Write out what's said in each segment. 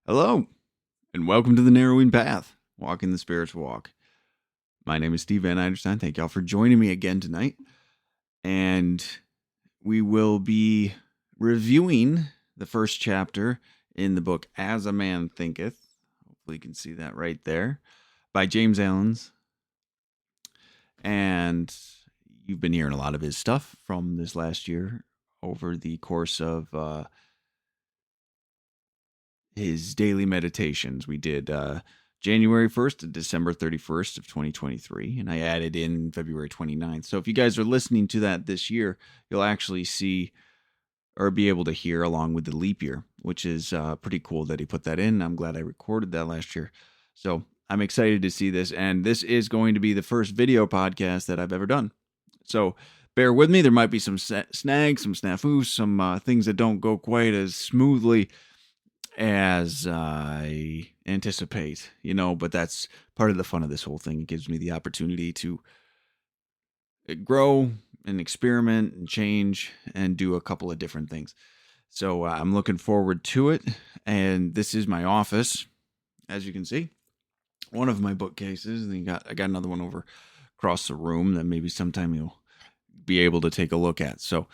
Hello, and welcome to the Narrowing Path, Walking the Spiritual Walk. My name is Steve Van Eiderstein. Thank y'all for joining me again tonight. And we will be reviewing the first chapter in the book As a Man Thinketh. Hopefully you can see that right there, by James Allen's. And you've been hearing a lot of his stuff from this last year over the course of his daily meditations. We did January 1st to December 31st of 2023, and I added in February 29th. So if you guys are listening to that this year, you'll actually see or be able to hear along with the leap year, which is pretty cool that he put that in. I'm glad I recorded that last year. So I'm excited to see this, and this is going to be the first video podcast that I've ever done. So bear with me. There might be some snags, some snafus, some things that don't go quite as smoothly as I anticipate, but that's part of the fun of this whole thing. It gives me the opportunity to grow and experiment and change and do a couple of different things. So I'm looking forward to it. And this is my office, as you can see. One of my bookcases, and I got another one over across the room that maybe sometime you'll be able to take a look at. So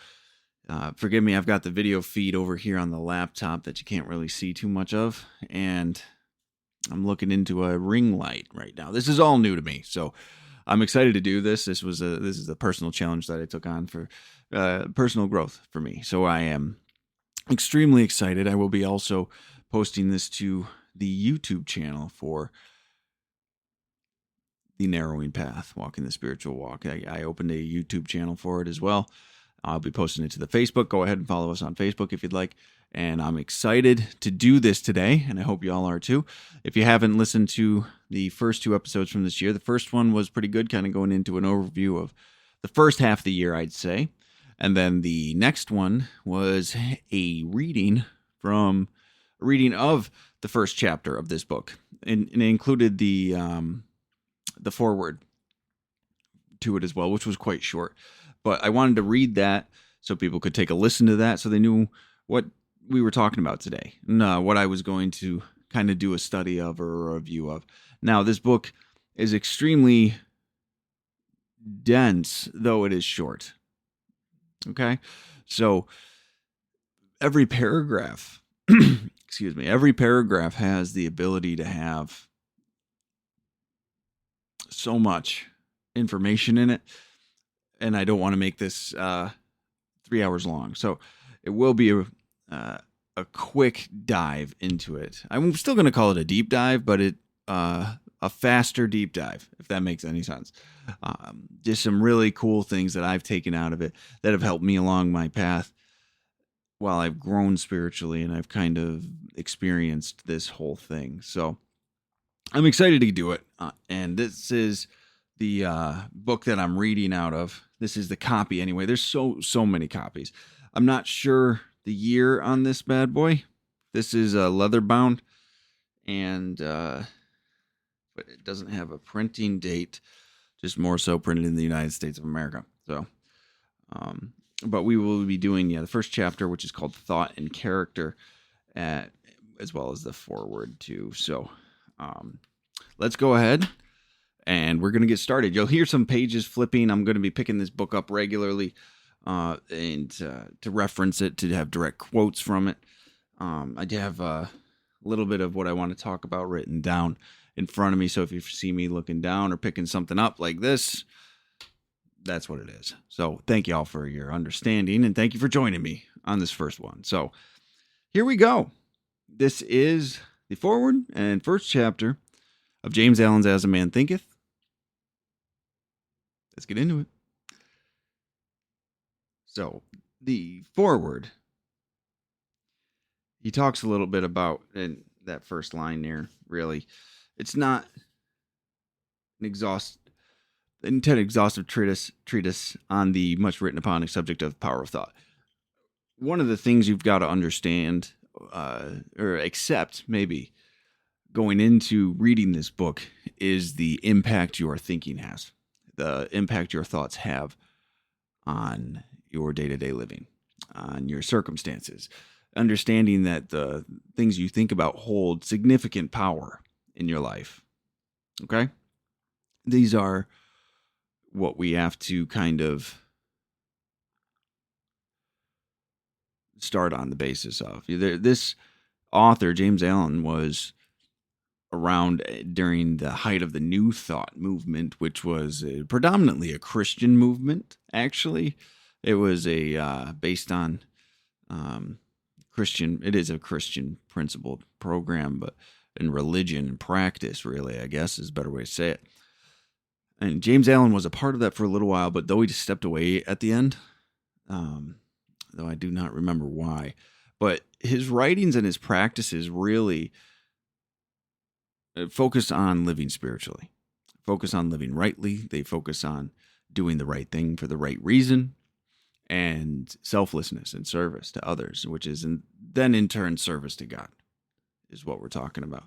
forgive me, I've got the video feed over here on the laptop that you can't really see too much of, and I'm looking into a ring light right now. This is all new to me, so I'm excited to do this. This is a personal challenge that I took on for personal growth for me, so I am extremely excited. I will be also posting this to the YouTube channel for The Narrowing Path, Walking the Spiritual Walk. I opened a YouTube channel for it as well. I'll be posting it to the Facebook. Go ahead and follow us on Facebook if you'd like. And I'm excited to do this today, and I hope you all are too. If you haven't listened to the first two episodes from this year, the first one was pretty good, kind of going into an overview of the first half of the year, I'd say. And then the next one was a reading of the first chapter of this book. And it included the foreword to it as well, which was quite short. But I wanted to read that so people could take a listen to that so they knew what we were talking about today and what I was going to kind of do a study of or a review of. Now, this book is extremely dense, though it is short. Okay? So every paragraph, every paragraph has the ability to have so much information in it. And I don't want to make this 3 hours long. So it will be a quick dive into it. I'm still going to call it a deep dive, but a faster deep dive, if that makes any sense. Just some really cool things that I've taken out of it that have helped me along my path while I've grown spiritually and I've kind of experienced this whole thing. So I'm excited to do it. And this is the book that I'm reading out of. This is the copy anyway. There's so many copies. I'm not sure the year on this bad boy. This is leather bound, and but it doesn't have a printing date. Just more so printed in the United States of America. So, but we will be doing the first chapter, which is called Thought and Character, as well as the foreword too. So, let's go ahead. And we're going to get started. You'll hear some pages flipping. I'm going to be picking this book up regularly and to reference it, to have direct quotes from it. I have a little bit of what I want to talk about written down in front of me. So if you see me looking down or picking something up like this, that's what it is. So thank you all for your understanding, and thank you for joining me on this first one. So here we go. This is the foreword and first chapter of James Allen's As a Man Thinketh. Let's get into it. So, the foreword, he talks a little bit about, in that first line there, really, it's not an exhaustive treatise on the much written upon subject of power of thought. One of the things you've got to understand, or accept, maybe, going into reading this book, is the impact your thinking has, the impact your thoughts have on your day-to-day living, on your circumstances. understanding that the things you think about hold significant power in your life. Okay? These are what we have to kind of start on the basis of. This author, James Allen, was around during the height of the New Thought movement, which was predominantly a Christian movement, actually. It was based on Christian, it is a Christian principled program, but in religion and practice, really, I guess is a better way to say it. And James Allen was a part of that for a little while, but though he just stepped away at the end, though I do not remember why, but his writings and his practices really focus on living spiritually, focus on living rightly. They focus on doing the right thing for the right reason, and selflessness and service to others, which is then in turn service to God, is what we're talking about.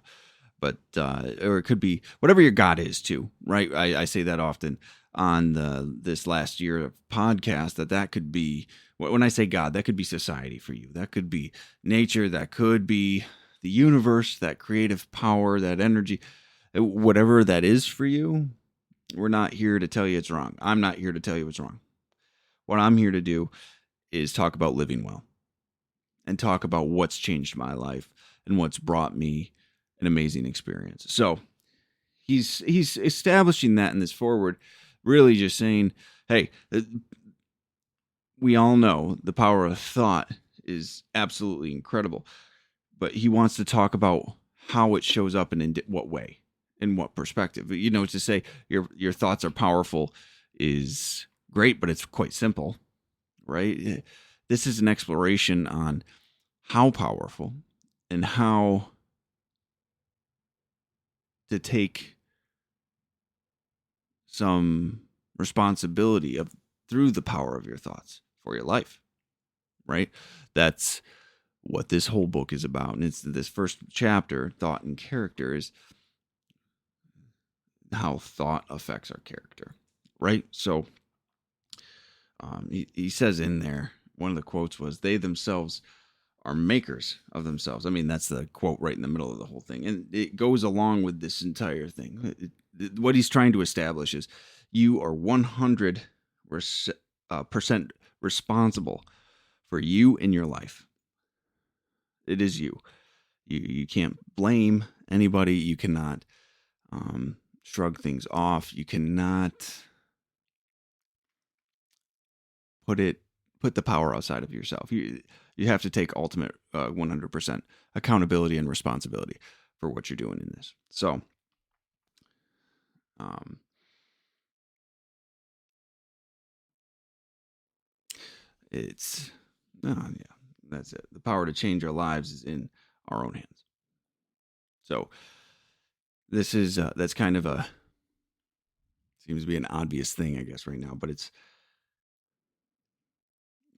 But or it could be whatever your God is too, right? I say that often on this last year of podcast, that could be, when I say God, that could be society for you. That could be nature. That could be the universe, that creative power, that energy, whatever that is for you. We're not here to tell you it's wrong. I'm not here to tell you it's wrong. What I'm here to do is talk about living well and talk about what's changed my life and what's brought me an amazing experience. So he's establishing that in this forward, really just saying, hey, we all know the power of thought is absolutely incredible, but he wants to talk about how it shows up and in what way, in what perspective. To say your thoughts are powerful is great, but it's quite simple, right? This is an exploration on how powerful and how to take some responsibility through the power of your thoughts for your life, right? That's what this whole book is about. And it's this first chapter, Thought and Character, is how thought affects our character, right? So he says in there, one of the quotes was, they themselves are makers of themselves. I mean, that's the quote right in the middle of the whole thing. And it goes along with this entire thing. What he's trying to establish is you are 100% responsible for you in your life. It is you. You can't blame anybody. You cannot shrug things off. You cannot put the power outside of yourself. You have to take ultimate 100% accountability and responsibility for what you're doing in this. So, that's it. The power to change our lives is in our own hands. So this is that's kind of seems to be an obvious thing, I guess, right now, but it's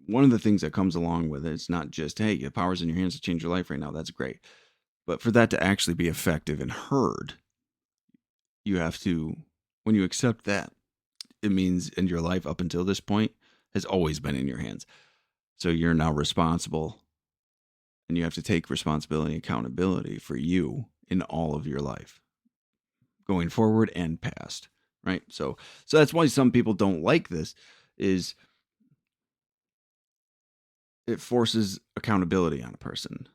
one of the things that comes along with it. It's not just, hey, the power's in your hands to change your life right now. That's great. But for that to actually be effective and heard, you have to, when you accept that, it means in your life up until this point has always been in your hands. So you're now responsible, and you have to take responsibility and accountability for you in all of your life, going forward and past, right? So that's why some people don't like this, is it forces accountability on a person.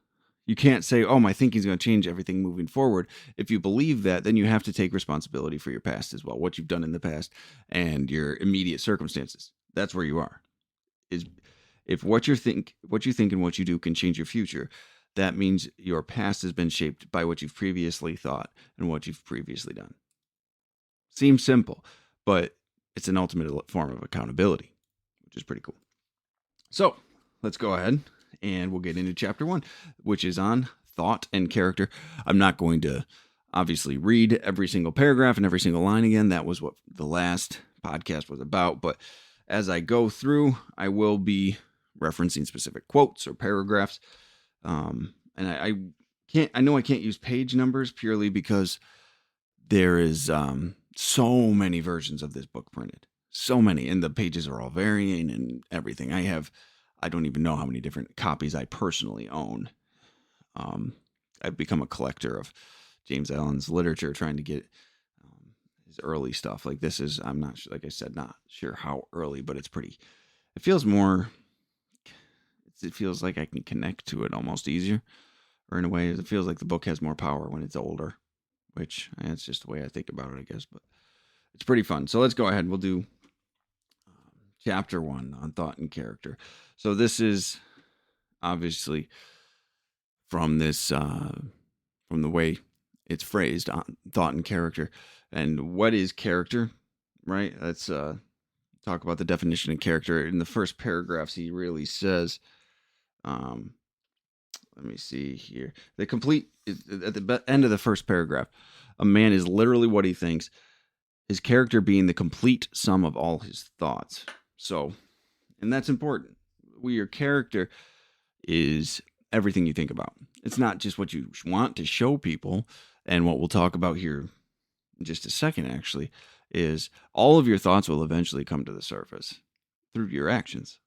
You can't say, oh, my thinking's going to change everything moving forward. If you believe that, then you have to take responsibility for your past as well, what you've done in the past and your immediate circumstances. That's where you are. If what you think and what you do can change your future, that means your past has been shaped by what you've previously thought and what you've previously done. Seems simple, but it's an ultimate form of accountability, which is pretty cool. So let's go ahead and we'll get into chapter 1, which is on thought and character. I'm not going to obviously read every single paragraph and every single line again. That was what the last podcast was about. But as I go through, I will be referencing specific quotes or paragraphs. And I know I can't use page numbers purely because there is so many versions of this book printed. So many, and the pages are all varying and everything. I have I don't even know how many different copies I personally own. I've become a collector of James Allen's literature, trying to get his early stuff. Like this is, I'm not sure, like I said, not sure how early, but it's pretty, it feels more, it feels like I can connect to it almost easier, or in a way, it feels like the book has more power when it's older, which that's just the way I think about it, I guess, but it's pretty fun. So let's go ahead. We'll do chapter 1 on thought and character. So this is obviously from this, from the way it's phrased on thought and character. And what is character, right? Let's talk about the definition of character. In the first paragraphs, he really says, let me see here. The complete, at the end of the first paragraph, a man is literally what he thinks, his character being the complete sum of all his thoughts. So, and that's important. Your character is everything you think about. It's not just what you want to show people. And what we'll talk about here in just a second, actually, is all of your thoughts will eventually come to the surface through your actions,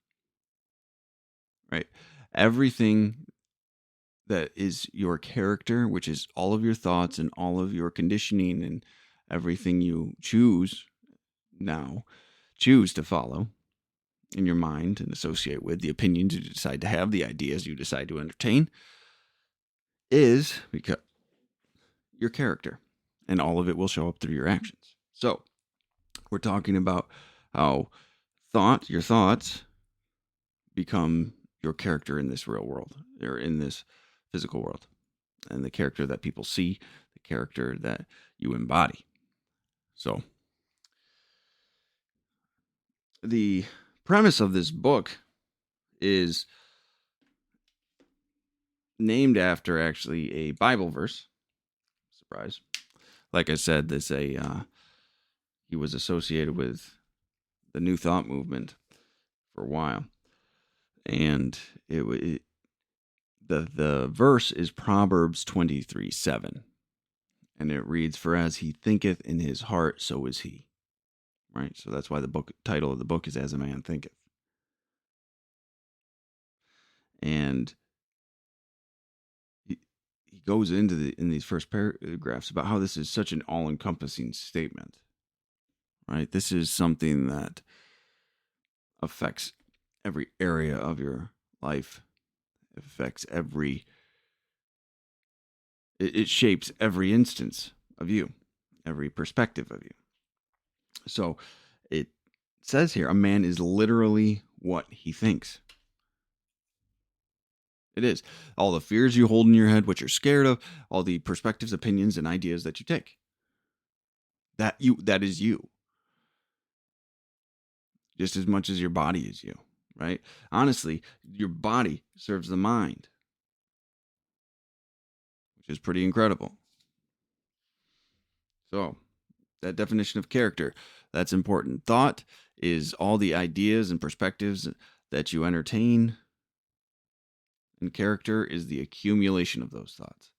right? Everything that is your character, which is all of your thoughts and all of your conditioning and everything you choose to follow in your mind and associate with, the opinions you decide to have, the ideas you decide to entertain, is because your character, and all of it will show up through your actions. So we're talking about how your thoughts become your character in this real world, or in this physical world, and the character that people see, the character that you embody. So the premise of this book is named after actually a Bible verse. Surprise. Like I said, he was associated with the New Thought movement for a while. And the verse is Proverbs 23:7. And it reads, "For as he thinketh in his heart, so is he." Right? So that's why the title of the book is As a Man Thinketh. And he goes into in these first paragraphs about how this is such an all-encompassing statement. Right? This is something that affects every area of your life. It affects it shapes every instance of you, every perspective of you. So it says here, a man is literally what he thinks. It is. All the fears you hold in your head, what you're scared of, all the perspectives, opinions, and ideas that you take. That is you. Just as much as your body is you, right? Honestly, your body serves the mind, which is pretty incredible. So, that definition of character, that's important. Thought is all the ideas and perspectives that you entertain, and character is the accumulation of those thoughts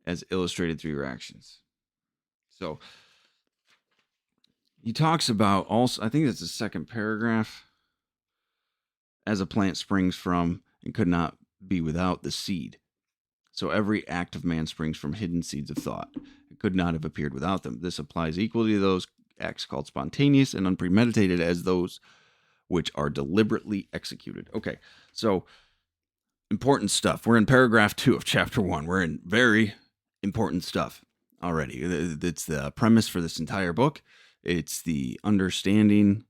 as illustrated through your actions. So, he talks about also, I think that's the second paragraph, as a plant springs from and could not be without the seed. So every act of man springs from hidden seeds of thought. It could not have appeared without them. This applies equally to those acts called spontaneous and unpremeditated as those which are deliberately executed. Okay, so important stuff. We're in paragraph 2 of chapter 1. We're in very important stuff already. It's the premise for this entire book. It's the understanding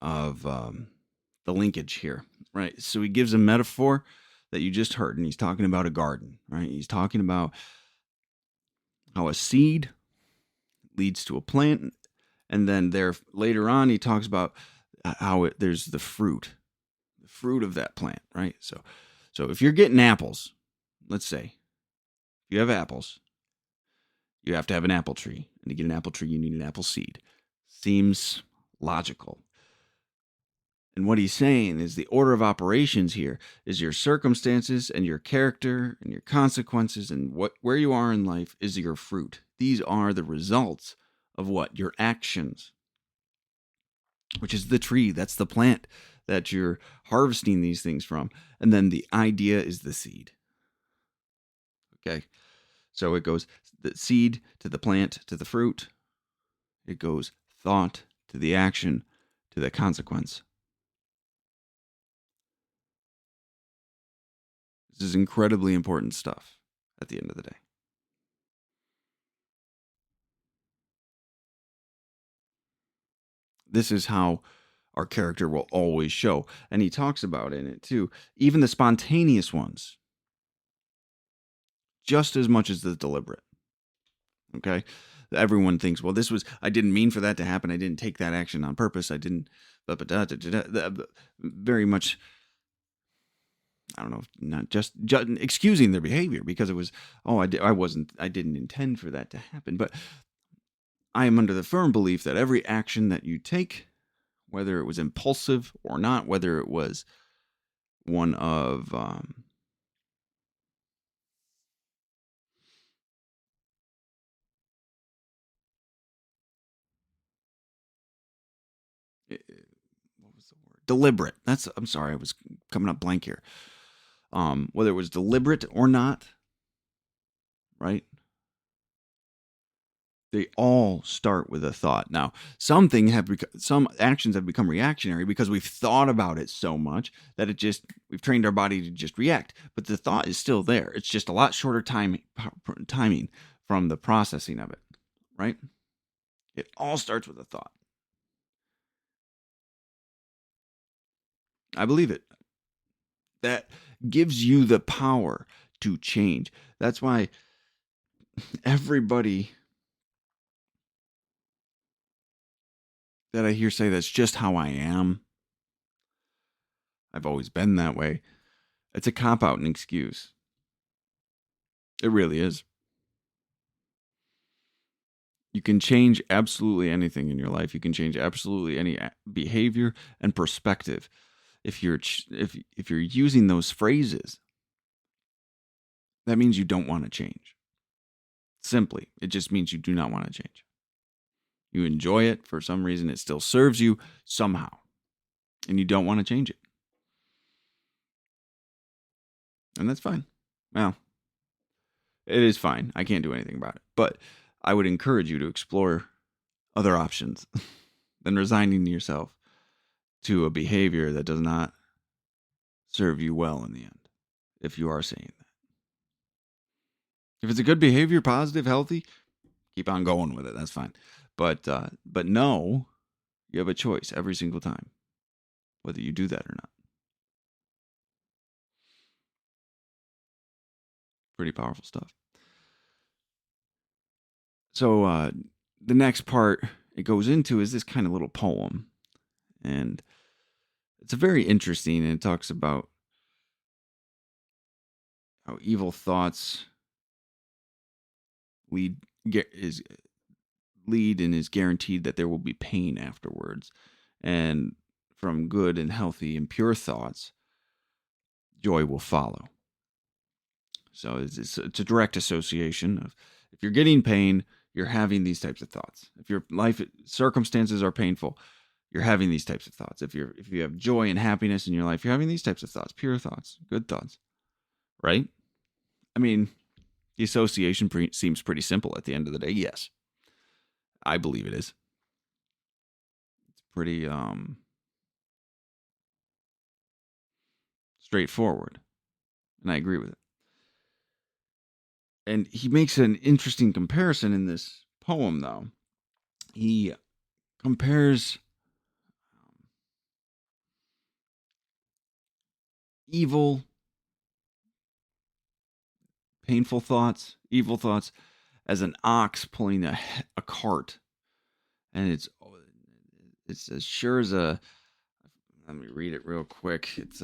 of the linkage here, right? So he gives a metaphor that you just heard, and he's talking about a garden, right? He's talking about how a seed leads to a plant, and then later on he talks about how there's the fruit of that plant, right? So if you're getting apples, let's say you have apples, you have to have an apple tree, and to get an apple tree, you need an apple seed. Seems logical. And what he's saying is the order of operations here is your circumstances and your character and your consequences and where you are in life is your fruit. These are the results of what? Your actions, which is the tree. That's the plant that you're harvesting these things from. And then the idea is the seed. Okay. So it goes the seed to the plant to the fruit. It goes thought to the action to the consequence. This is incredibly important stuff at the end of the day. This is how our character will always show. And he talks about in it too, even the spontaneous ones, just as much as the deliberate. Okay. Everyone thinks, well, I didn't mean for that to happen. I didn't take that action on purpose. I didn't, very much, I don't know, not just excusing their behavior because it was, I didn't intend for that to happen. But I am under the firm belief that every action that you take, whether it was impulsive or not, whether it was one of what was the word? Deliberate. I'm sorry, I was coming up blank here. Whether it was deliberate or not, right? They all start with a thought. Now, some actions have become reactionary because we've thought about it so much that we've trained our body to just react. But the thought is still there. It's just a lot shorter timing from the processing of it, right? It all starts with a thought. I believe it. That gives you the power to change. That's why everybody that I hear say that's just how I am, I've always been that way, it's a cop-out and excuse. It really is. You can change absolutely anything in your life. You can change absolutely any behavior and perspective if you're using those phrases. That means you don't want to change. Simply, it just means you do not want to change. You enjoy it for some reason. It still serves you somehow, and you don't want to change it. And that's fine. Well, it is fine. I can't do anything about it. But I would encourage you to explore other options than resigning yourself to a behavior that does not serve you well in the end, if you are saying that. If it's a good behavior, positive, healthy, keep on going with it. That's fine. But no, you have a choice every single time, whether you do that or not. Pretty powerful stuff. So the next part it goes into is this kind of little poem. And it's a very interesting, and it talks about how evil thoughts lead and is guaranteed that there will be pain afterwards. And from good and healthy and pure thoughts, joy will follow. So it's a direct association of if you're getting pain, you're having these types of thoughts. If your life circumstances are painful, you're having these types of thoughts. If you have joy and happiness in your life, you're having these types of thoughts, pure thoughts, good thoughts, right? I mean, the association seems pretty simple at the end of the day. Yes, I believe it is. It's pretty straightforward, and I agree with it. And he makes an interesting comparison in this poem, though. He compares evil, painful thoughts, evil thoughts, as an ox pulling a cart. And it's as sure as a. Let me read it real quick. It's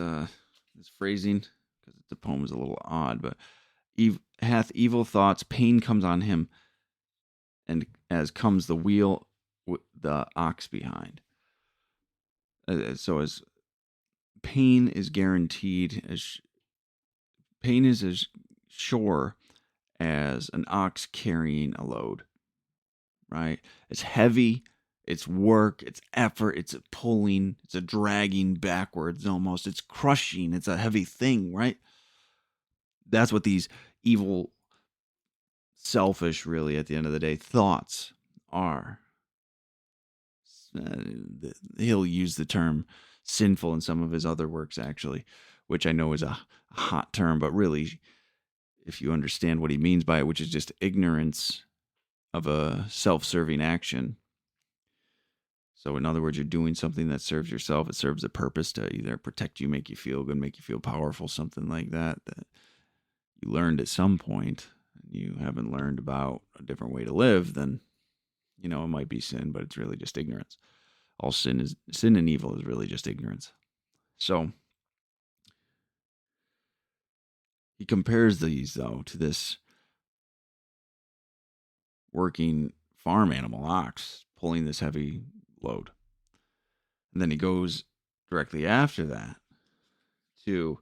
phrasing because the poem is a little odd, but hath evil thoughts, pain comes on him, and as comes the wheel, the ox behind. So as pain is guaranteed, as pain is as sure as an ox carrying a load, right? It's heavy It's work, it's effort, it's a pulling, it's a dragging backwards almost. It's crushing, it's a heavy thing, right? That's what these evil, selfish, really, at the end of the day, thoughts are. He'll use the term sinful in some of his other works, actually, which I know is a hot term, but really, if you understand what he means by it, which is just ignorance of a self-serving action. So in other words, you're doing something that serves yourself. It serves a purpose to either protect you, make you feel good, make you feel powerful, something like that you learned at some point. You haven't learned about a different way to live, then it might be sin, but it's really just ignorance. All sin and evil is really just ignorance. So he compares these, though, to this working farm animal, ox, pulling this heavy load. And then he goes directly after that to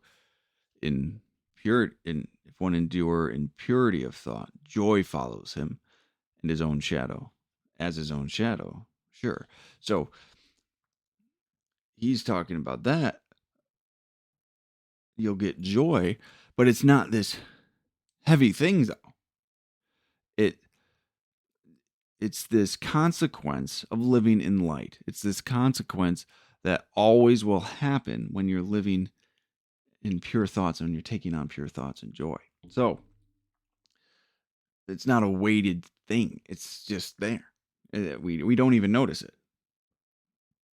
if one endure in purity of thought, joy follows him and his own shadow, as his own shadow. Sure. So he's talking about that. You'll get joy, but it's not this heavy thing, though. It's this consequence of living in light. It's this consequence that always will happen when you're living in pure thoughts, when you're taking on pure thoughts and joy. So it's not a weighted thing. It's just there. We don't even notice it.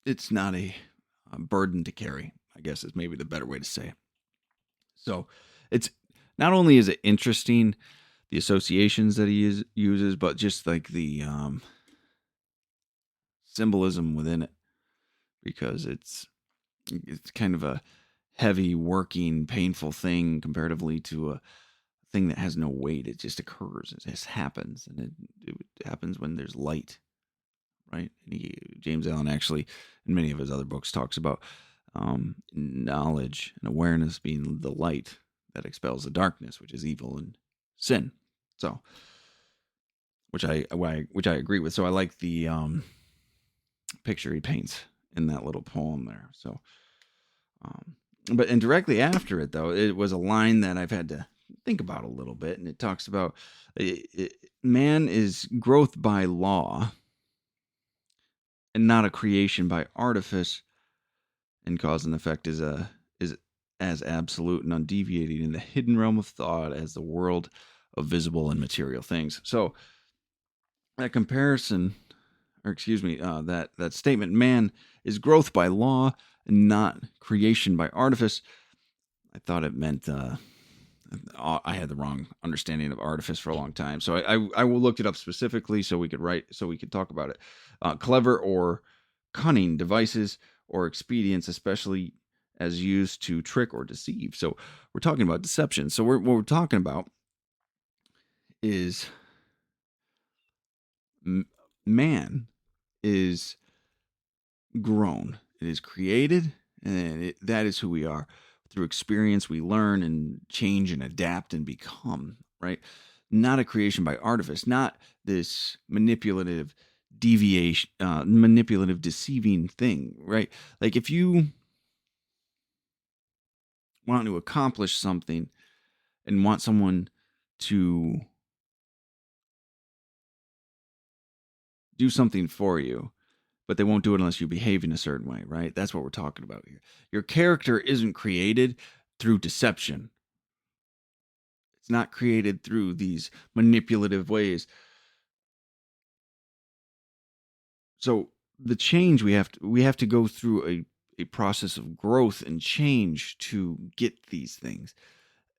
It's not a burden to carry, I guess is maybe the better way to say it. So it's not only is it interesting, the associations that he uses, but just like the symbolism within it, because it's kind of a heavy, working, painful thing comparatively to a thing that has no weight. It just occurs. It just happens, and it happens when there's light, right? And James Allen actually, in many of his other books, talks about knowledge and awareness being the light that expels the darkness, which is evil and sin. So, which I agree with. So I like the picture he paints in that little poem there. So, but directly after it, though, it was a line that I've had to think about a little bit, and it talks about man is growth by law and not a creation by artifice, and cause and effect is as absolute and undeviating in the hidden realm of thought as the world of visible and material things. So that comparison, or excuse me, that statement, man is growth by law and not creation by artifice. I thought it meant I had the wrong understanding of artifice for a long time. So I looked it up specifically so we could talk about it. Clever or cunning devices or expedients, especially as used to trick or deceive. So we're talking about deception. So what we're talking about is man is grown. It is created, and that is who we are. Through experience, we learn and change and adapt and become, right? Not a creation by artifice, not this manipulative deviation, manipulative, deceiving thing, right? Like if you want to accomplish something and want someone to do something for you, but they won't do it unless you behave in a certain way, right? That's what we're talking about here. Your character isn't created through deception. It's not created through these manipulative ways. So the change we have to go through a process of growth and change to get these things.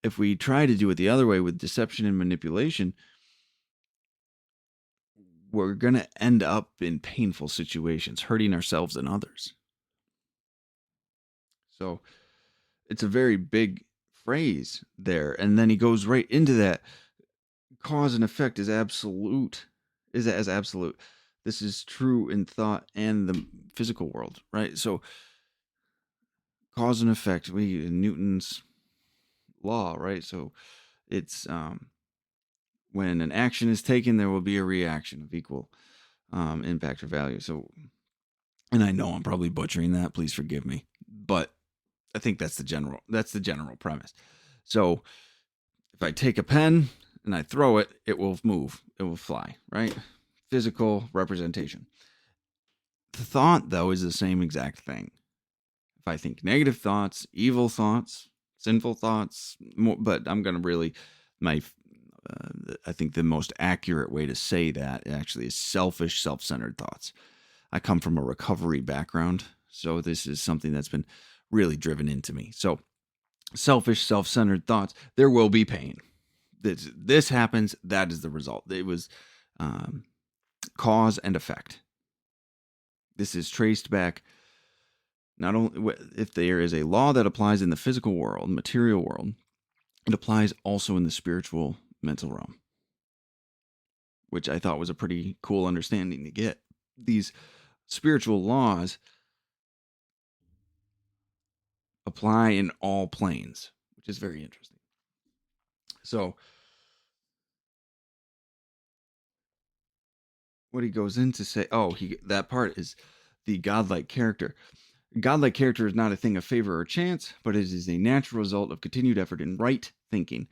If we try to do it the other way with deception and manipulation, we're going to end up in painful situations, hurting ourselves and others. So it's a very big phrase there. And then he goes right into that. Cause and effect is absolute, is as absolute. This is true in thought and the physical world, right? So cause and effect, Newton's law, right? So it's when an action is taken, there will be a reaction of equal impact or value. So, and I know I'm probably butchering that. Please forgive me, but I think that's the general premise. So if I take a pen and I throw it, it will move. It will fly, right? Physical representation. The thought, though, is the same exact thing. If I think negative thoughts, evil thoughts, sinful thoughts, but I'm going to really, I think the most accurate way to say that actually is selfish, self-centered thoughts. I come from a recovery background, so this is something that's been really driven into me. So selfish, self-centered thoughts, there will be pain. This happens, that is the result. It was cause and effect. This is traced back not only if there is a law that applies in the physical world, material world, it applies also in the spiritual mental realm, which I thought was a pretty cool understanding to get. These spiritual laws apply in all planes, which is very interesting. So what he goes in to say, that part is the godlike character. Godlike character is not a thing of favor or chance, but it is a natural result of continued effort in right thinking,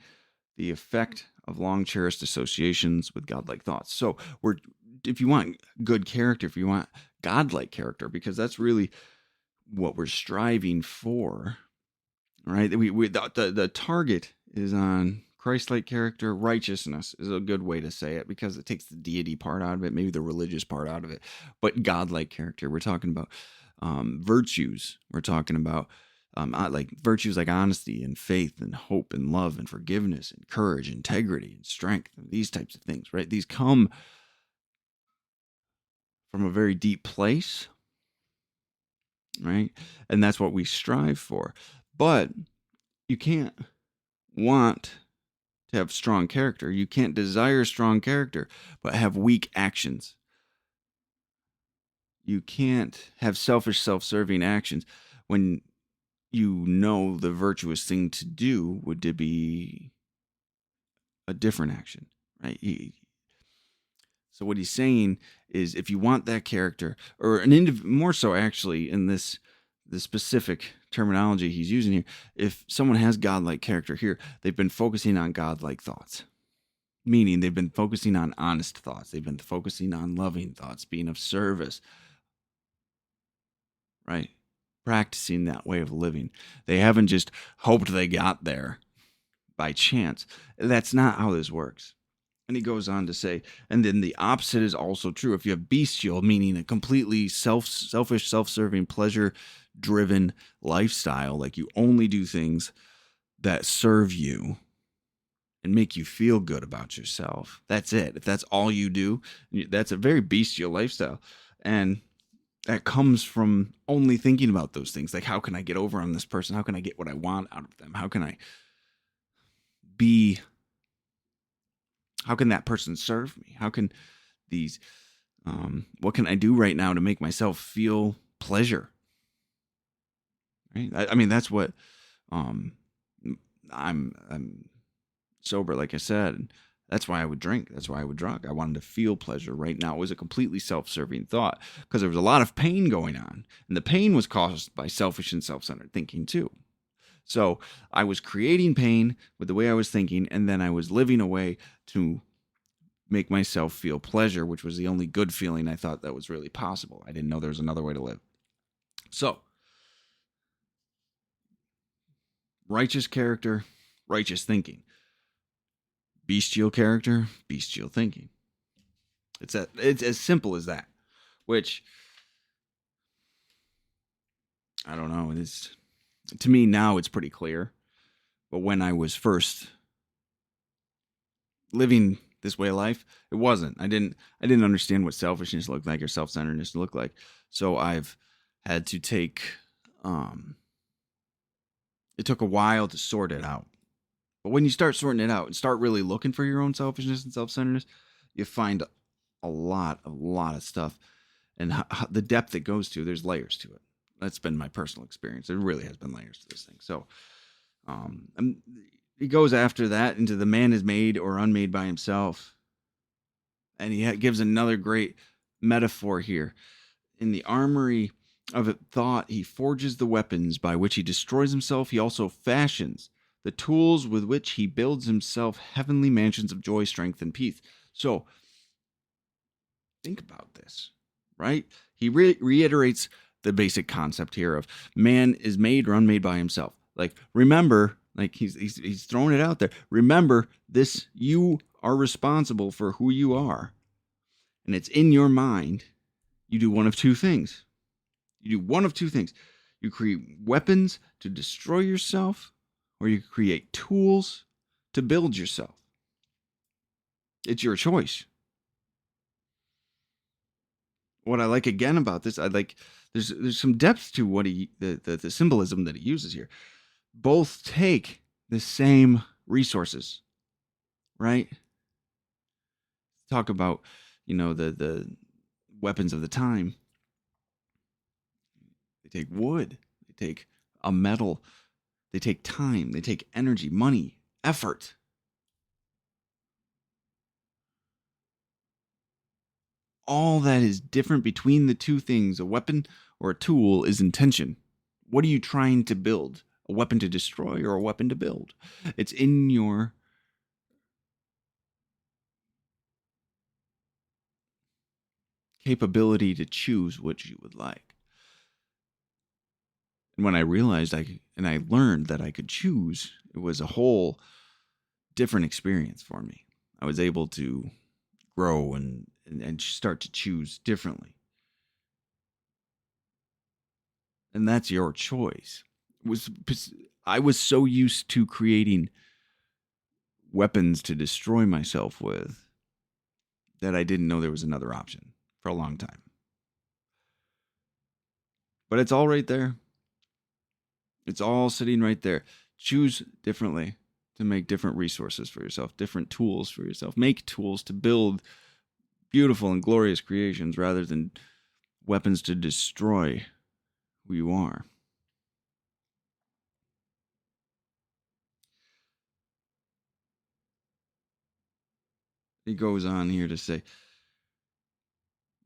the effect of long cherished associations with godlike thoughts. So if you want good character, if you want godlike character, because that's really what we're striving for, right? The target is on Christ-like character. Righteousness is a good way to say it because it takes the deity part out of it, maybe the religious part out of it. But godlike character, we're talking about virtues. We're talking about like virtues like honesty and faith and hope and love and forgiveness and courage, integrity and strength, and these types of things, right? These come from a very deep place, right? And that's what we strive for. But you can't want to have strong character. You can't desire strong character, but have weak actions. You can't have selfish, self-serving actions when you know the virtuous thing to do would to be a different action, right? So what he's saying is, if you want that character, or more so actually in this the specific terminology he's using here, if someone has godlike character here, they've been focusing on godlike thoughts, meaning they've been focusing on honest thoughts, they've been focusing on loving thoughts, being of service, right? Practicing that way of living. They haven't just hoped they got there by chance. That's not how this works. And he goes on to say, and then the opposite is also true. If you have bestial, meaning a completely selfish, self-serving, pleasure-driven lifestyle, like you only do things that serve you and make you feel good about yourself. That's it. If that's all you do, that's a very bestial lifestyle. And that comes from only thinking about those things. Like, how can I get over on this person? How can I get what I want out of them? How can that person serve me? How can these, what can I do right now to make myself feel pleasure? Right? I mean, that's what, I'm sober, like I said. That's why I would drink. That's why I would drug. I wanted to feel pleasure right now. It was a completely self-serving thought because there was a lot of pain going on. And the pain was caused by selfish and self-centered thinking too. So I was creating pain with the way I was thinking, and then I was living a way to make myself feel pleasure, which was the only good feeling I thought that was really possible. I didn't know there was another way to live. So, righteous character, righteous thinking. Bestial character, bestial thinking. It's as simple as that, which I don't know. To me now it's pretty clear, but when I was first living this way of life, it wasn't. I didn't understand what selfishness looked like or self-centeredness looked like. So I've had to take it took a while to sort it out. But when you start sorting it out and start really looking for your own selfishness and self-centeredness, you find a lot of stuff, and the depth it goes to. There's layers to it. That's been my personal experience. There really has been layers to this thing. So, he goes after that into the man is made or unmade by himself, and he gives another great metaphor here. In the armory of thought, he forges the weapons by which he destroys himself. He also fashions the tools with which he builds himself heavenly mansions of joy, strength, and peace. So think about this, right? He reiterates the basic concept here of man is made or unmade by himself. Like, remember, like he's throwing it out there. Remember this, you are responsible for who you are. And it's in your mind. You do one of two things. You do one of two things. You create weapons to destroy yourself, or you create tools to build yourself. It's your choice. What I like again about this, I like there's some depth to what the symbolism that he uses here. Both take the same resources, right? Talk about, the weapons of the time. They take wood, they take a metal, they take time, they take energy, money, effort. All that is different between the two things, a weapon or a tool, is intention. What are you trying to build? A weapon to destroy or a weapon to build? It's in your capability to choose what you would like. And when I realized I learned that I could choose, it was a whole different experience for me. I was able to grow and start to choose differently. And that's your choice. I was so used to creating weapons to destroy myself with that I didn't know there was another option for a long time. But it's all right there. It's all sitting right there. Choose differently to make different resources for yourself, different tools for yourself. Make tools to build beautiful and glorious creations rather than weapons to destroy who you are. He goes on here to say,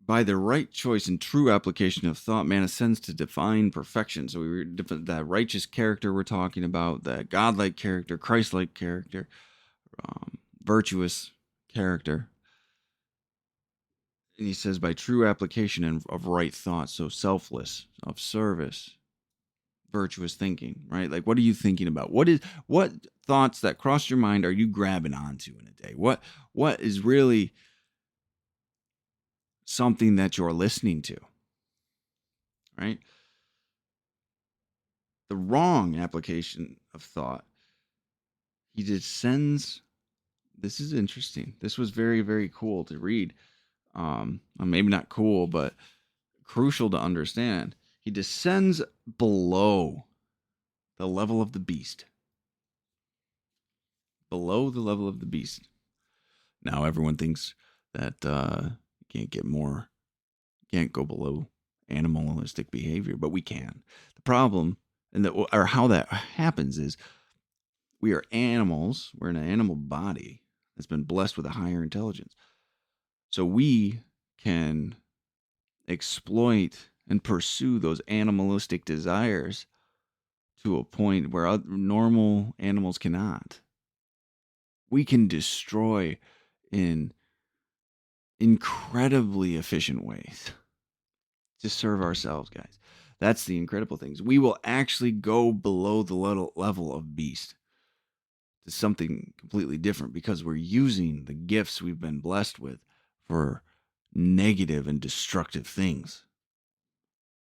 by the right choice and true application of thought, man ascends to divine perfection. So that righteous character we're talking about, that godlike character, Christ-like character, virtuous character. And he says, by true application of right thought, so selfless, of service, virtuous thinking, right? Like, what are you thinking about? What thoughts that cross your mind are you grabbing onto in a day? What is really something that you're listening to, right? The wrong application of thought, he descends. This is interesting. This was very, very cool to read. Maybe not cool, but crucial to understand. He descends below the level of the beast. Below the level of the beast. Now everyone thinks that you can't go below animalistic behavior, but we can. The problem, or how that happens, is we are animals. We're in an animal body that's been blessed with a higher intelligence. So we can exploit and pursue those animalistic desires to a point where normal animals cannot. We can destroy in incredibly efficient ways to serve ourselves, guys. That's the incredible things. We will actually go below the level of beast to something completely different because we're using the gifts we've been blessed with for negative and destructive things.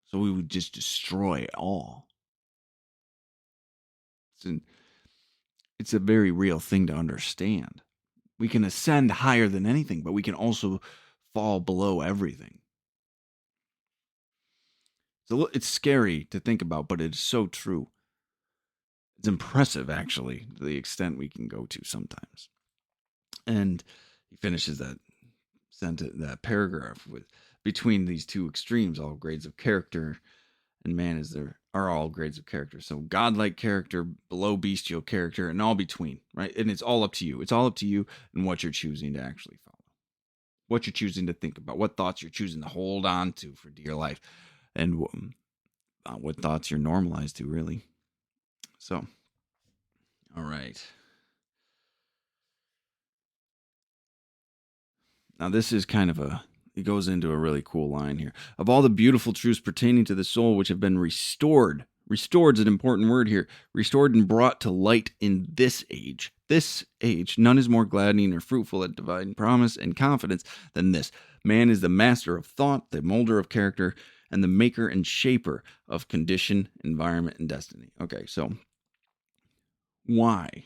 So we would just destroy all. It's a very real thing to understand. We can ascend higher than anything, but we can also fall below everything. So it's scary to think about, but it's so true. It's impressive, actually, to the extent we can go to sometimes. And he finishes that that paragraph with, between these two extremes, all grades of character, and man are all grades of character. So godlike character, below bestial character, and all between, right? And it's all up to you. It's all up to you and what you're choosing to actually follow. what you're choosing to think about, what thoughts you're choosing to hold on to for dear life, and what thoughts you're normalized to, really. So, all right. Now, this is kind of it goes into a really cool line here. Of all the beautiful truths pertaining to the soul which have been restored, restored is an important word here, restored and brought to light in this age. This age, none is more gladdening or fruitful at divine promise and confidence than this. Man is the master of thought, the molder of character, and the maker and shaper of condition, environment, and destiny. Okay, so why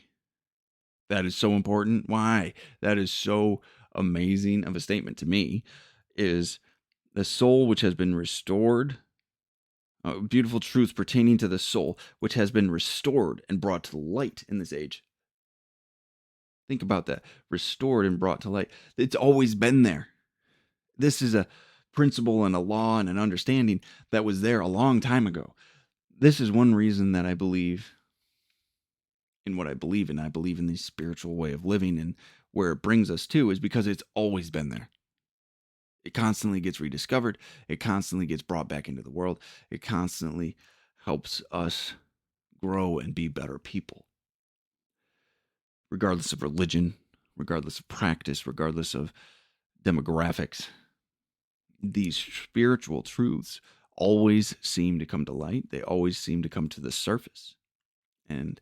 that is so important, why that is so amazing of a statement to me, is the soul which has been restored, beautiful truths pertaining to the soul which has been restored and brought to light in this age. Think about that. Restored and brought to light. It's always been there. This is a principle and a law and an understanding that was there a long time ago. This is one reason that I believe in what I believe in. I believe in the spiritual way of living, and where it brings us to is because it's always been there. It constantly gets rediscovered. It constantly gets brought back into the world. It constantly helps us grow and be better people, regardless of religion, regardless of practice, regardless of demographics. These spiritual truths always seem to come to light. They always seem to come to the surface. And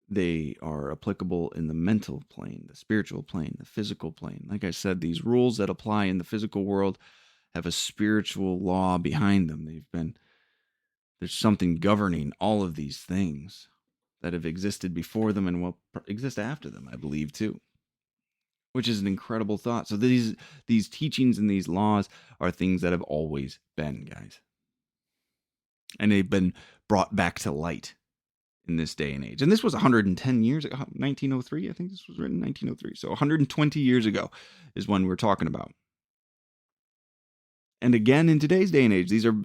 they are applicable in the mental plane, the spiritual plane, the physical plane. Like I said, these rules that apply in the physical world have a spiritual law behind them. There's something governing all of these things that have existed before them and will exist after them, I believe, too. Which is an incredible thought. So these teachings and these laws are things that have always been, guys. And they've been brought back to light in this day and age. And this was 110 years ago, 1903. I think this was written in 1903. So 120 years ago is when we're talking about. And again, in today's day and age, these are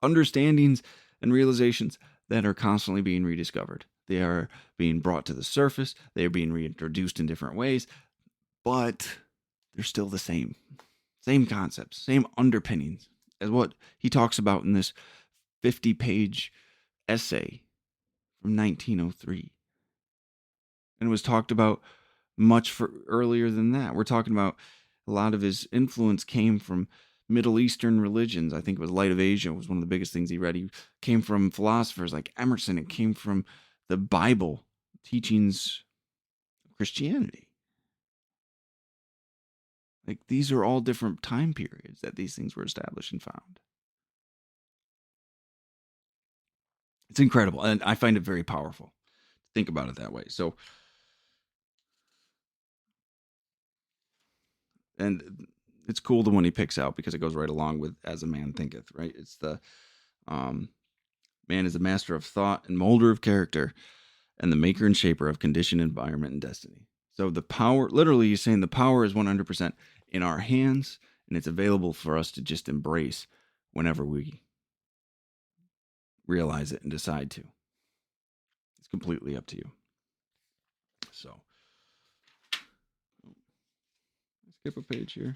understandings and realizations that are constantly being rediscovered. They are being brought to the surface. They are being reintroduced in different ways, but they're still the same concepts, same underpinnings as what he talks about in this 50-page essay from 1903. And it was talked about much earlier than that. We're talking about a lot of his influence came from Middle Eastern religions. I think it was Light of Asia was one of the biggest things he read. He came from philosophers like Emerson. It came from the Bible, teachings of Christianity. Like, these are all different time periods that these things were established and found. It's incredible, and I find it very powerful to think about it that way. So, and it's cool the one he picks out because it goes right along with "As a Man Thinketh," right? It's the man is the master of thought and molder of character, and the maker and shaper of condition, environment, and destiny. So the power, literally, he's saying the power is 100% in our hands, and it's available for us to just embrace whenever we realize it and decide to. It's completely up to you. So, skip a page here.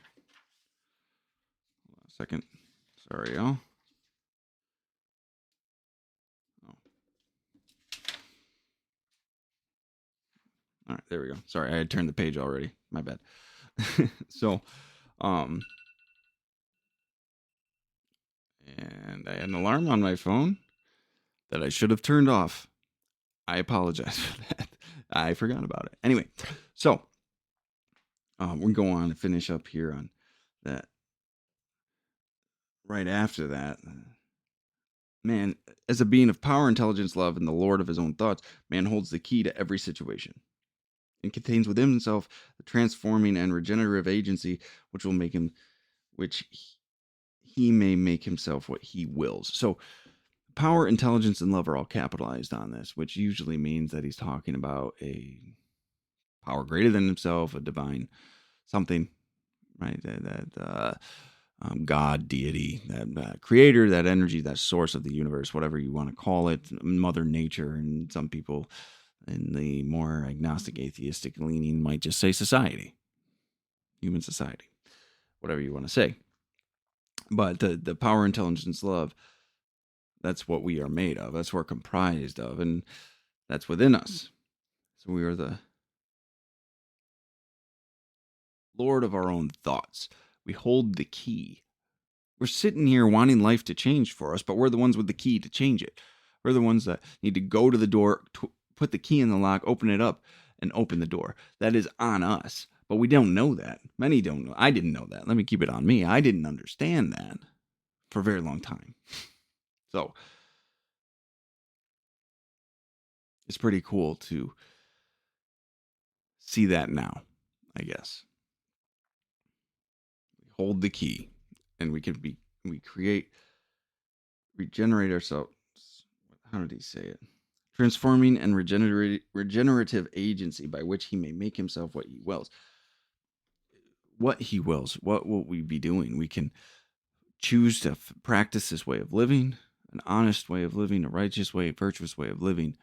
Hold on a second. Sorry, y'all. Oh. All right, there we go. Sorry, I had turned the page already. My bad. So, and I had an alarm on my phone that I should have turned off. I apologize for that. I forgot about it. Anyway, so we're going on to finish up here on that. Right after that, man, as a being of power, intelligence, love, and the Lord of his own thoughts, man holds the key to every situation and contains within himself the transforming and regenerative agency which will make him, which he may make himself what he wills. So power, intelligence, and love are all capitalized on this, which usually means that he's talking about a power greater than himself, a divine something, right? That God, deity, that creator, that energy, that source of the universe, whatever you want to call it, Mother Nature, and some people in the more agnostic, atheistic leaning might just say society. human society, whatever you want to say. But the power, intelligence, love, that's what we are made of. That's what we're comprised of. And that's within us. So we are the Lord of our own thoughts. We hold the key. We're sitting here wanting life to change for us, but we're the ones with the key to change it. We're the ones that need to go to the door, put the key in the lock, open it up, and open the door. That is on us. But we don't know that. Many don't know. I didn't know that. Let me keep it on me. I didn't understand that for a very long time. So it's pretty cool to see that now, I guess. We hold the key and we create, regenerate ourselves. How did he say it? Transforming and regenerative agency by which he may make himself what he wills. What he wills. What will we be doing? We can choose to practice this way of living, an honest way of living, a righteous way, a virtuous way of living.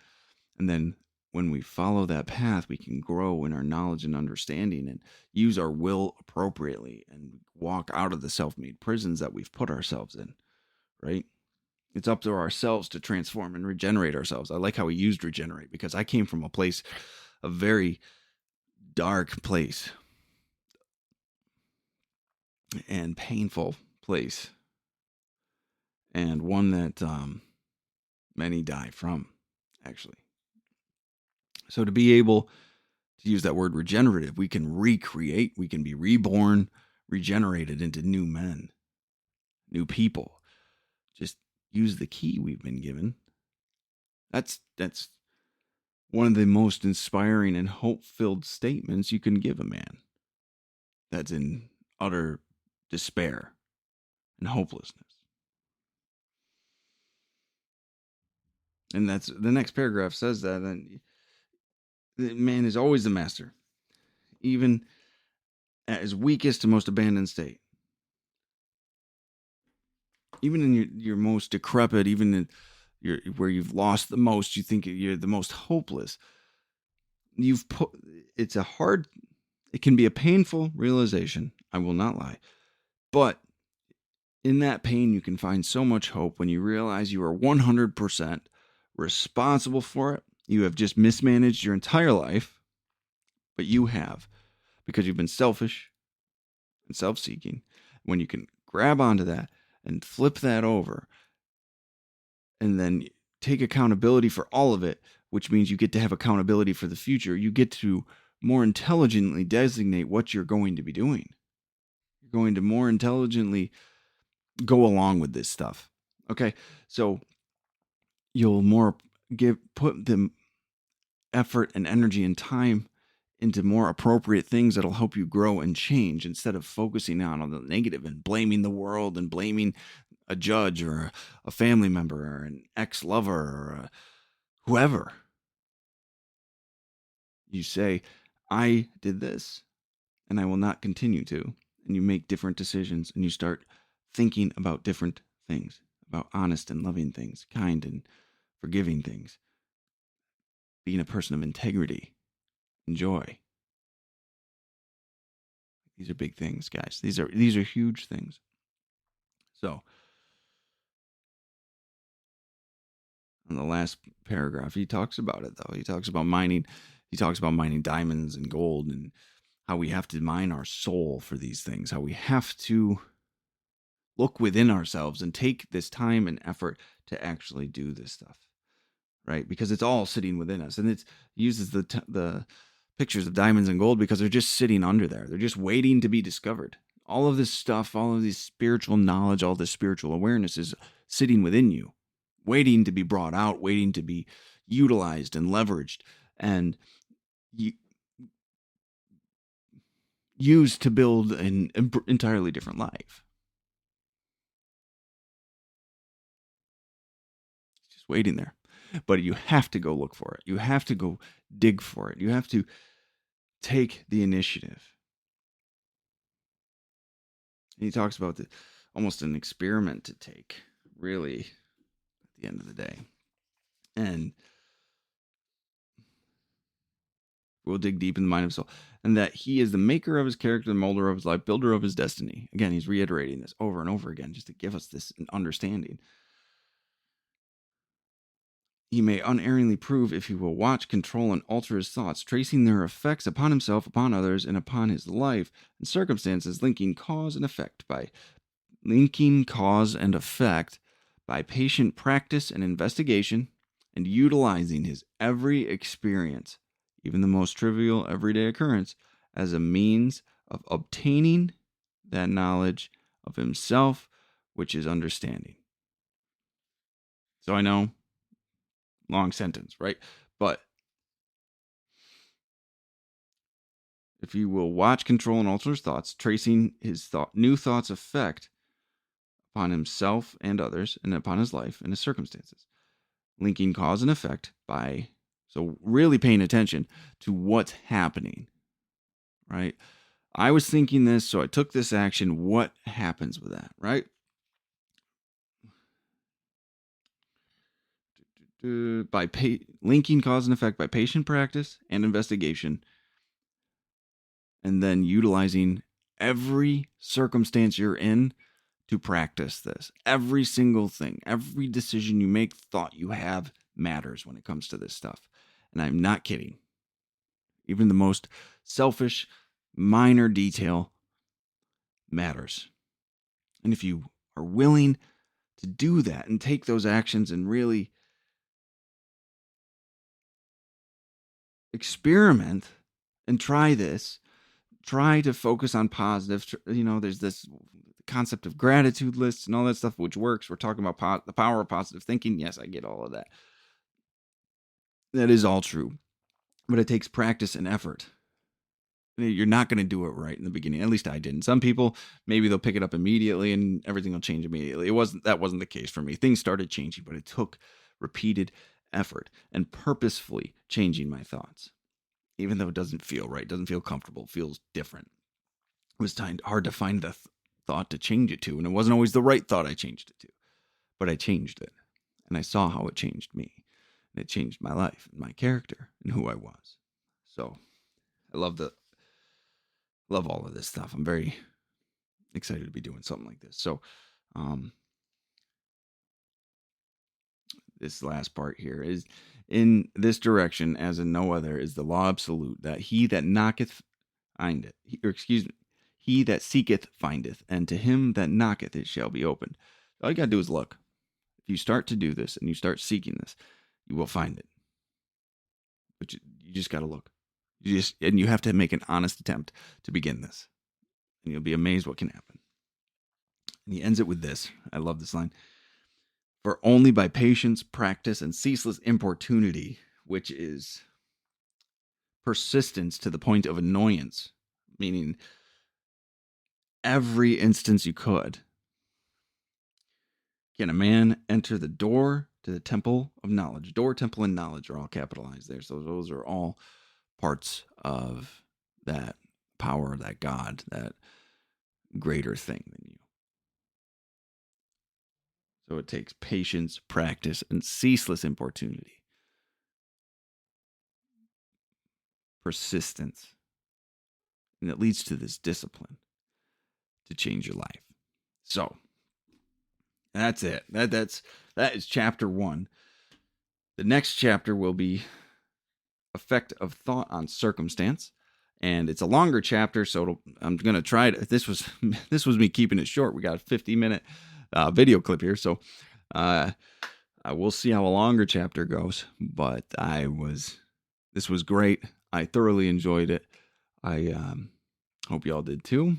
And then when we follow that path, we can grow in our knowledge and understanding and use our will appropriately and walk out of the self-made prisons that we've put ourselves in, right? It's up to ourselves to transform and regenerate ourselves. I like how he used regenerate because I came from a very dark place and painful place, and one that many die from, actually. So to be able to use that word regenerative, we can recreate, we can be reborn, regenerated into new men, new people. Just use the key we've been given. That's one of the most inspiring and hope-filled statements you can give a man that's in utter despair and hopelessness. And that's the next paragraph says that, and the man is always the master, even at his weakest and most abandoned state. Even in your most decrepit, even in where you've lost the most, you think you're the most hopeless. It can be a painful realization. I will not lie, but in that pain, you can find so much hope when you realize you are 100% responsible for it. You have just mismanaged your entire life, but you have, because you've been selfish and self-seeking. When you can grab onto that and flip that over and then take accountability for all of it, which means you get to have accountability for the future. You get to more intelligently designate what you're going to be doing. You're going to more intelligently go along with this stuff. Okay, so you'll put the effort and energy and time into more appropriate things that'll help you grow and change, instead of focusing on the negative and blaming the world and blaming a judge or a family member or an ex-lover or whoever. You say, I did this and I will not continue to. And you make different decisions and you start thinking about different things, about honest and loving things, kind and forgiving things, being a person of integrity and joy. These are big things, guys. These are huge things. So, in the last paragraph, he talks about it, though. He talks about mining. He talks about mining diamonds and gold and how we have to mine our soul for these things, how we have to look within ourselves and take this time and effort to actually do this stuff, right? Because it's all sitting within us. And it uses the pictures of diamonds and gold because they're just sitting under there. They're just waiting to be discovered. All of this stuff, all of this spiritual knowledge, all this spiritual awareness is sitting within you, waiting to be brought out, waiting to be utilized and leveraged and used to build an entirely different life. It's just waiting there. But you have to go look for it. You have to go dig for it. You have to take the initiative. And he talks about almost an experiment to take, really, at the end of the day. And We'll dig deep in the mind of his soul. And that he is the maker of his character, the molder of his life, builder of his destiny. Again, he's reiterating this over and over again just to give us this understanding. He may unerringly prove if he will watch, control, and alter his thoughts, tracing their effects upon himself, upon others, and upon his life and circumstances, linking cause and effect by patient practice and investigation, and utilizing his every experience, even the most trivial everyday occurrence, as a means of obtaining that knowledge of himself, which is understanding. So I know, long sentence, right? But if he will watch, control, and alter his thoughts, tracing his new thoughts' effect upon himself and others, and upon his life and his circumstances, linking cause and effect so really paying attention to what's happening, right? I was thinking this, so I took this action. What happens with that, right? By linking cause and effect by patient practice and investigation, and then utilizing every circumstance you're in to practice this. Every single thing, every decision you make, thought you have matters when it comes to this stuff. And I'm not kidding. Even the most selfish, minor detail matters. And if you are willing to do that and take those actions and really experiment and try to focus on positive. There's this concept of gratitude lists and all that stuff, which works. We're talking about the power of positive thinking. Yes, I get all of that. That is all true. But it takes practice and effort. You're not going to do it right in the beginning. At least I didn't. Some people, maybe they'll pick it up immediately and everything will change immediately. That wasn't the case for me. Things started changing, but it took repeated effort and purposefully changing my thoughts. Even though it doesn't feel right, doesn't feel comfortable, feels different. It was hard to find the thought to change it to, and it wasn't always the right thought I changed it to. But I changed it, and I saw how it changed me, and it changed my life, and my character, and who I was. So I love all of this stuff. I'm very excited to be doing something like this. So this last part here is, in this direction, as in no other, is the law absolute, that he that knocketh findeth, he that seeketh findeth, and to him that knocketh it shall be opened. All you gotta do is look. If you start to do this and you start seeking this, you will find it. But you just gotta look. And you have to make an honest attempt to begin this, and you'll be amazed what can happen. And he ends it with this. I love this line. For only by patience, practice, and ceaseless importunity, which is persistence to the point of annoyance, meaning every instance you could, can a man enter the door to the temple of knowledge. Door, temple, and knowledge are all capitalized there. So those are all parts of that power, that God, that greater thing than you. So it takes patience, practice, and ceaseless importunity. Persistence. And it leads to this discipline to change your life. So that's it. That is chapter 1. The next chapter will be effect of thought on circumstance. And it's a longer chapter, so I'm going to try to, this was me keeping it short. We got a 50-minute video clip here, so I will see how a longer chapter goes, but this was great. I thoroughly enjoyed it. I hope y'all did too,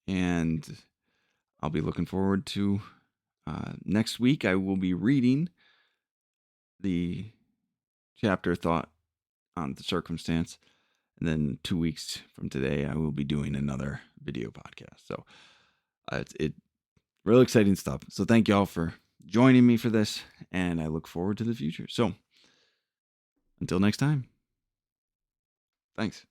and I'll be looking forward to next week. I will be reading the chapter thought on the circumstance, and then 2 weeks from today, I will be doing another video podcast. So it's real exciting stuff. So thank y'all for joining me for this, and I look forward to the future. So until next time, thanks.